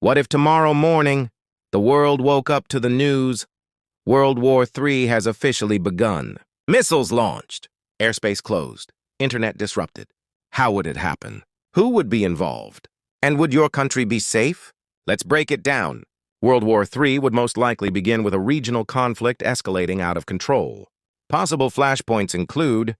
What if tomorrow morning the world woke up to the news World War III has officially begun? Missiles launched, airspace closed, internet disrupted. How would it happen? Who would be involved? And would your country be safe? Let's break it down. World War III would most likely begin with a regional conflict escalating out of control. Possible flashpoints include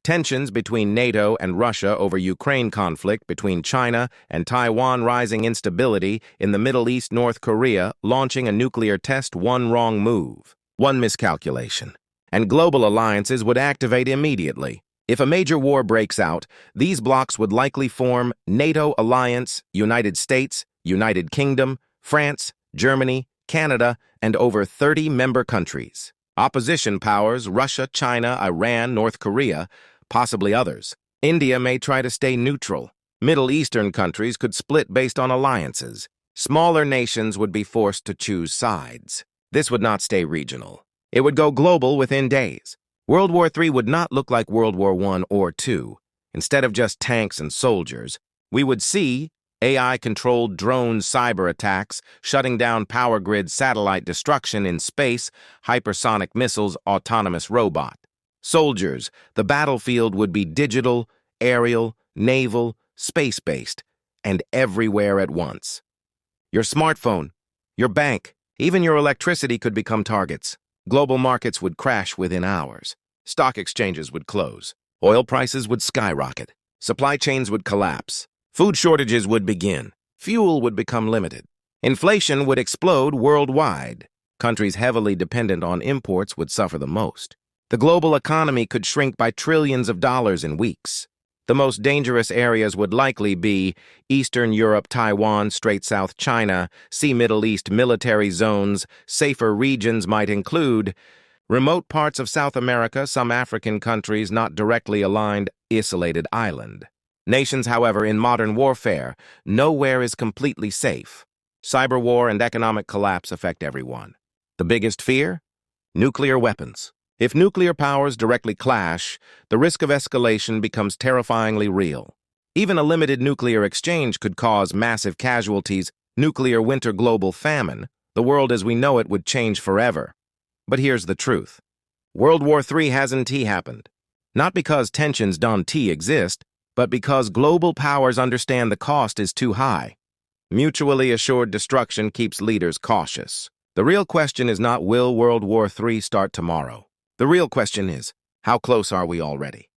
tensions between NATO and Russia over Ukraine conflict between China and Taiwan, rising instability in the Middle East, North Korea launching a nuclear test, one wrong move, one miscalculation, and global alliances would activate immediately. If a major war breaks out, these blocs would likely form NATO alliance, United States, United Kingdom, France, Germany, Canada, and over 30 member countries. Opposition powers, Russia, China, Iran, North Korea, possibly others. India may try to stay neutral. Middle Eastern countries could split based on alliances. Smaller nations would be forced to choose sides. This would not stay regional. It would go global within days. World War III would not look like World War I or II. Instead of just tanks and soldiers, we would see AI-controlled drone cyberattacks, shutting down power grid, satellite destruction in space, hypersonic missiles, autonomous robot. Soldiers, the battlefield would be digital, aerial, naval, space-based, and everywhere at once. Your smartphone, your bank, even your electricity could become targets. Global markets would crash within hours. Stock exchanges would close. Oil prices would skyrocket. Supply chains would collapse. Food shortages would begin. Fuel would become limited. Inflation would explode worldwide. Countries heavily dependent on imports would suffer the most. The global economy could shrink by trillions of dollars in weeks. The most dangerous areas would likely be Eastern Europe, Taiwan, Straight South China, Sea Middle East military zones. Safer regions might include remote parts of South America, some African countries not directly aligned, isolated island. Nations, however, in modern warfare, nowhere is completely safe. Cyber war and economic collapse affect everyone. The biggest fear? Nuclear weapons. If nuclear powers directly clash, the risk of escalation becomes terrifyingly real. Even a limited nuclear exchange could cause massive casualties. Nuclear winter, global famine. The world as we know it would change forever. But here's the truth. World War III hasn't happened. Not because tensions don't exist, but because global powers understand the cost is too high. Mutually assured destruction keeps leaders cautious. The real question is not will World War III start tomorrow. The real question is, how close are we already?